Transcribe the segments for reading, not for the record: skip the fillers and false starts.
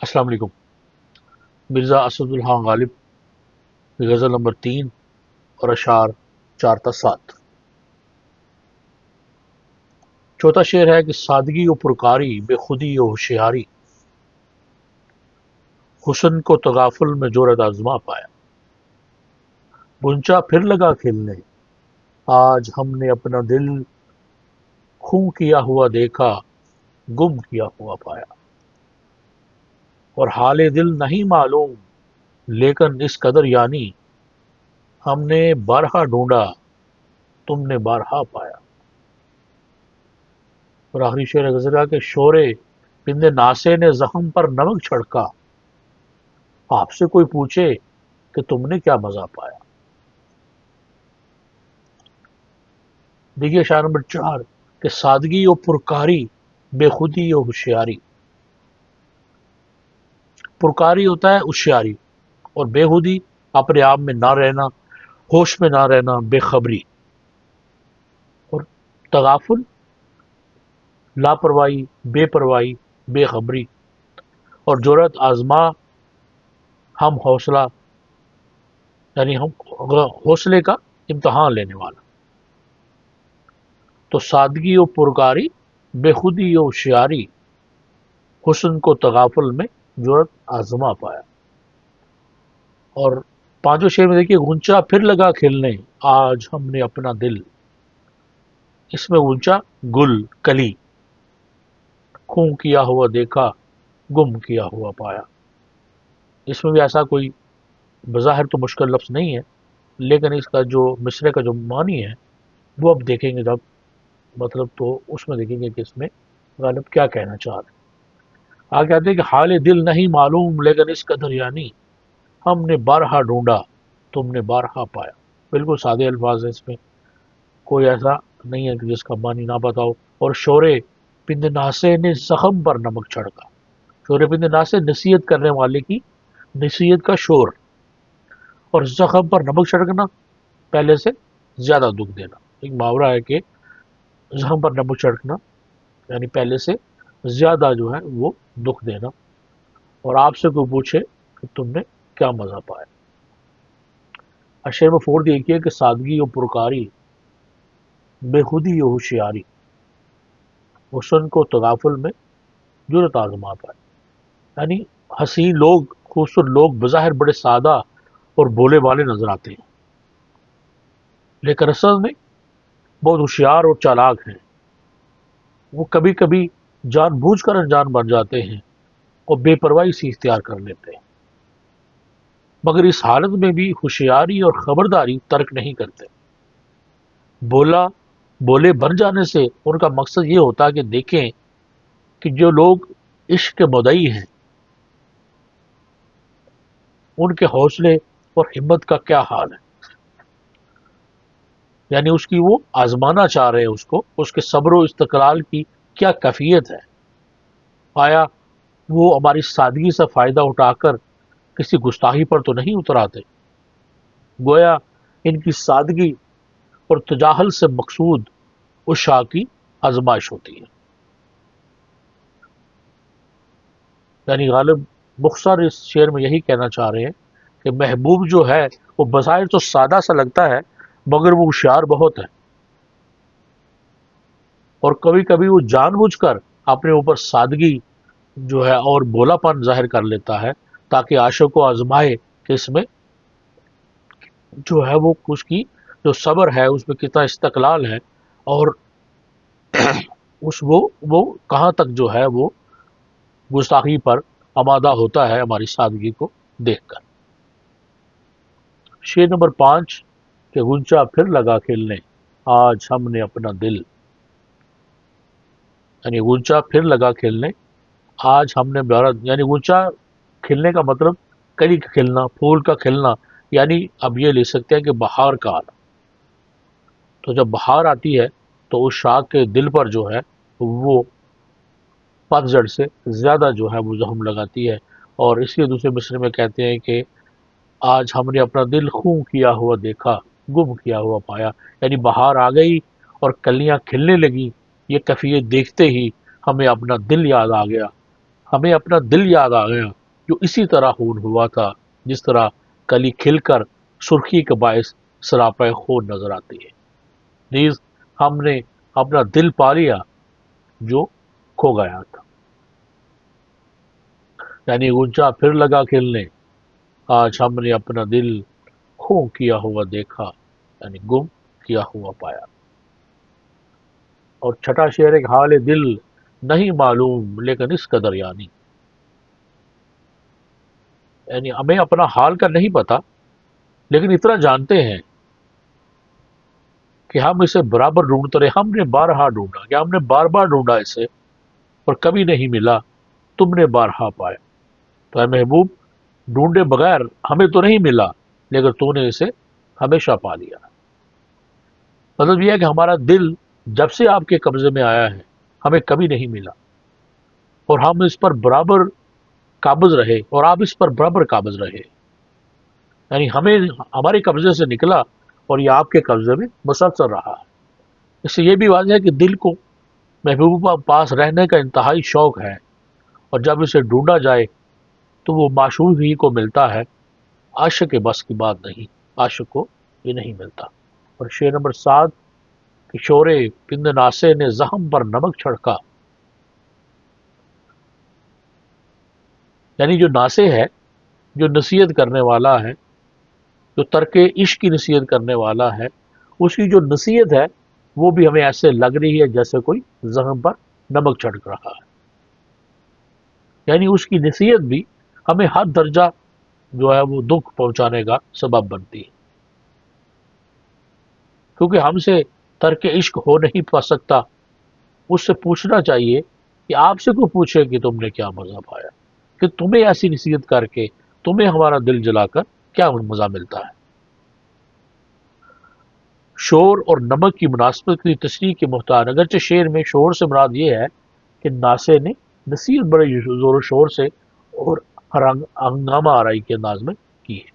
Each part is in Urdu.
السلام علیکم۔ مرزا اسد الحق غالب، غزل نمبر 3 اور اشعار 4 تا 7۔ چوتھا شعر ہے کہ سادگی و پرکاری، بے خودی و ہوشیاری، حسن کو تغافل میں جورت آزما پایا۔ غنچہ پھر لگا کھلنے، آج ہم نے اپنا دل خوں کیا ہوا دیکھا، گم کیا ہوا پایا۔ اور حال دل نہیں معلوم، لیکن اس قدر یعنی، ہم نے بارہا ڈھونڈا، تم نے بارہا پایا۔ اور آخری شعر غزل کا کہ شورے پند ناسے نے زخم پر نمک چھڑکا، آپ سے کوئی پوچھے کہ تم نے کیا مزہ پایا۔ دیکھیے شعر نمبر 4 کہ سادگی و پرکاری، بے خودی و ہوشیاری۔ پرکاری ہوتا ہے ہوشیاری، اور بے خودی اپنے آپ میں نہ رہنا، ہوش میں نہ رہنا، بے خبری۔ اور تغافل لاپرواہی، بے پرواہی، بے خبری۔ اور جرأت آزما ہم حوصلہ، یعنی ہم حوصلے کا امتحان لینے والا۔ تو سادگی و پرکاری، بے خودی و ہوشیاری، حسن کو تغافل میں جرأت آزما پایا۔ اور پانچوں شعر میں دیکھیے غنچہ پھر لگا کھلنے، آج ہم نے اپنا دل۔ اس میں غنچہ گل، کلی، خوں کیا ہوا دیکھا، گم کیا ہوا پایا۔ اس میں بھی ایسا کوئی بظاہر تو مشکل لفظ نہیں ہے، لیکن اس کا جو مصرعے کا جو معنی ہے وہ اب دیکھیں گے جب مطلب، تو اس میں دیکھیں گے کہ اس میں غالب کیا کہنا چاہ رہے ہیں۔ آگے کہتے ہیں کہ حال دل نہیں معلوم، لیکن اس قدر یعنی، ہم نے بارہا ڈھونڈا، تم نے بارہا پایا۔ بالکل سادے الفاظ ہیں، اس میں کوئی ایسا نہیں ہے کہ جس کا معنی نہ پتا ہو۔ اور شورے پند ناسے نے زخم پر نمک چھڑکا۔ شورے پند ناسے نصیحت کرنے والے کی نصیحت کا شور، اور زخم پر نمک چھڑکنا پہلے سے زیادہ دکھ دینا۔ ایک محاورہ ہے کہ زخم پر نمک چھڑکنا یعنی پہلے سے زیادہ جو ہے وہ دکھ دینا۔ اور آپ سے کوئی پوچھے کہ تم نے کیا مزہ پایا۔ اشعر میں 4 دیکھیے کہ سادگی و پرکاری، بے خودی و ہوشیاری، حسن کو تغافل میں جرأت آزما پایا۔ یعنی حسین لوگ، خوبصورت لوگ بظاہر بڑے سادہ اور بولے والے نظر آتے ہیں، لیکن اصل میں بہت ہوشیار اور چالاک ہیں۔ وہ کبھی کبھی جان بوجھ کر انجان بن جاتے ہیں اور بے پرواہی سے اختیار کر لیتے ہیں، مگر اس حالت میں بھی ہوشیاری اور خبرداری ترک نہیں کرتے۔ بولے بن جانے سے ان کا مقصد یہ ہوتا ہے کہ دیکھیں کہ جو لوگ عشق کے مدعی ہیں ان کے حوصلے اور ہمت کا کیا حال ہے، یعنی اس کی وہ آزمانا چاہ رہے ہیں، اس کے صبر و استقلال کی کیا کیفیت ہے۔ آیا وہ ہماری سادگی سے فائدہ اٹھا کر کسی گستاخی پر تو نہیں اتر آتے؟ گویا ان کی سادگی اور تجاہل سے مقصود اس شاہ کی آزمائش ہوتی ہے۔ یعنی غالب مختصر اس شعر میں یہی کہنا چاہ رہے ہیں کہ محبوب جو ہے وہ بظاہر تو سادہ سا لگتا ہے، مگر وہ ہوشیار بہت ہے، اور کبھی کبھی وہ جان بوجھ کر اپنے اوپر سادگی جو ہے اور بولا پن ظاہر کر لیتا ہے، تاکہ عاشق کو آزمائے کہ اس میں جو ہے وہ اس کی جو صبر ہے اس میں کتنا استقلال ہے، اور وہ کہاں تک جو ہے وہ گستاخی پر آمادہ ہوتا ہے ہماری سادگی کو دیکھ کر۔ شعر نمبر 5 کہ غنچہ پھر لگا کھلنے، آج ہم نے اپنا دل۔ یعنی غنچہ پھر لگا کھلنے، آج ہم نے یعنی غنچہ کھلنے کا مطلب کلی کا کھلنا، پھول کا کھلنا، یعنی اب یہ لے سکتے ہیں کہ بہار کا آنا۔ تو جب بہار آتی ہے تو اس شاخ کے دل پر جو ہے وہ پت جڑ سے زیادہ جو ہے وہ زخم لگاتی ہے۔ اور اس لیے دوسرے مصرے میں کہتے ہیں کہ آج ہم نے اپنا دل خوں کیا ہوا دیکھا، گم کیا ہوا پایا۔ یعنی بہار آ گئی اور کلیاں کھلنے لگی، یہ کیفیت دیکھتے ہی ہمیں اپنا دل یاد آ گیا، ہمیں اپنا دل یاد آ گیا جو اسی طرح خون ہوا تھا جس طرح کلی کھل کر سرخی کے باعث سراپے خون نظر آتی ہے۔ نیز ہم نے اپنا دل پا لیا جو کھو گیا تھا۔ یعنی غنچہ پھر لگا کھلنے، آج ہم نے اپنا دل کھو کیا ہوا دیکھا، یعنی گم کیا ہوا پایا۔ اور چھٹا شعر ایک حال دل نہیں معلوم لیکن اس قدر یعنی ہمیں اپنا حال کا نہیں پتا، لیکن اتنا جانتے ہیں کہ ہم اسے برابر ڈھونڈتے رہے، ہم نے بارہا ڈھونڈا، کہ ہم نے بار بار ڈھونڈا اسے اور کبھی نہیں ملا، تم نے بارہا پایا۔ تو اے محبوب، ڈھونڈے بغیر ہمیں تو نہیں ملا، لیکن تو نے اسے ہمیشہ پا لیا۔ مطلب یہ ہے کہ ہمارا دل جب سے آپ کے قبضے میں آیا ہے ہمیں کبھی نہیں ملا، اور ہم اس پر برابر قابض رہے اور آپ اس پر برابر قابض رہے، یعنی ہمیں ہمارے قبضے سے نکلا اور یہ آپ کے قبضے میں مسلسل رہا۔ اس سے یہ بھی واضح ہے کہ دل کو محبوبہ پاس رہنے کا انتہائی شوق ہے، اور جب اسے ڈھونڈا جائے تو وہ معشوق ہی کو ملتا ہے، عاشق کے بس کی بات نہیں، عاشق کو یہ نہیں ملتا۔ اور شعر نمبر 7 کہ شور پند ناسے نے زخم پر نمک چھڑکا، یعنی جو ناسے ہے، جو نصیحت کرنے والا ہے، جو ترک عشق کی نصیحت کرنے والا ہے، اس کی جو نصیحت ہے وہ بھی ہمیں ایسے لگ رہی ہے جیسے کوئی زخم پر نمک چھڑک رہا ہے، یعنی اس کی نصیحت بھی ہمیں ہر درجہ جو ہے وہ دکھ پہنچانے کا سبب بنتی ہے، کیونکہ ہم سے ترک عشق ہو نہیں پا سکتا۔ اس سے پوچھنا چاہیے کہ آپ سے کوئی پوچھے کہ تم نے کیا مزہ پایا، کہ تمہیں ایسی نصیحت کر کے تمہیں ہمارا دل جلا کر کیا مزہ ملتا ہے۔ شور اور نمک کی مناسبت کی تشریح کے محتاج، اگرچہ شعر میں شور سے مراد یہ ہے کہ ناسے نے نصیحت بڑے زور و شور سے اور ہنگامہ آرائی کے انداز میں کی ہے،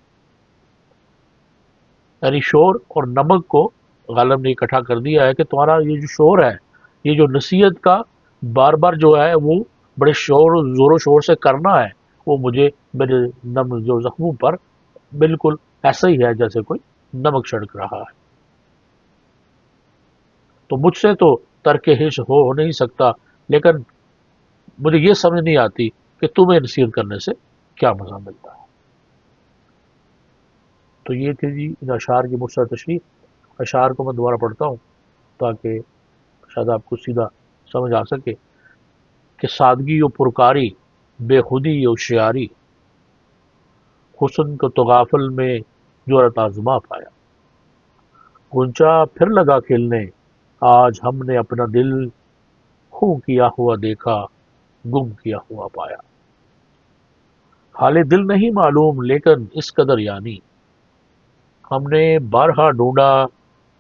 یعنی شور اور نمک کو غالب نے اکٹھا کر دیا ہے کہ تمہارا یہ جو شور ہے، یہ جو نصیحت کا بار بار جو ہے وہ بڑے زور و شور سے کرنا ہے، وہ مجھے میرے جو زخموں پر بالکل ایسا ہی ہے جیسے کوئی نمک چھڑک رہا ہے۔ تو مجھ سے تو ترک عشق ہو نہیں سکتا، لیکن مجھے یہ سمجھ نہیں آتی کہ تمہیں نصیحت کرنے سے کیا مزہ ملتا ہے۔ تو یہ تھی جی ان اشعار کی مختصر تشریح۔ اشعار کو میں دوبارہ پڑھتا ہوں تاکہ شاید آپ کو سیدھا سمجھ آ سکے کہ سادگی و پرکاری، بے خودی و ہوشیاری، حسن کو تغافل میں جرأت آزما پایا، غنچہ پھر لگا کھلنے، آج ہم نے اپنا دل خوں کیا ہوا دیکھا، گم کیا ہوا پایا۔ حال دل نہیں معلوم لیکن اس قدر ہم نے بارہا ڈھونڈا،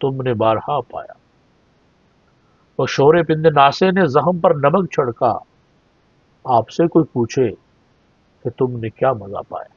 تم نے بارہا پایا۔ اور شور پند ناسے نے زخم پر نمک چھڑکا، آپ سے کوئی پوچھے کہ تم نے کیا مزہ پایا۔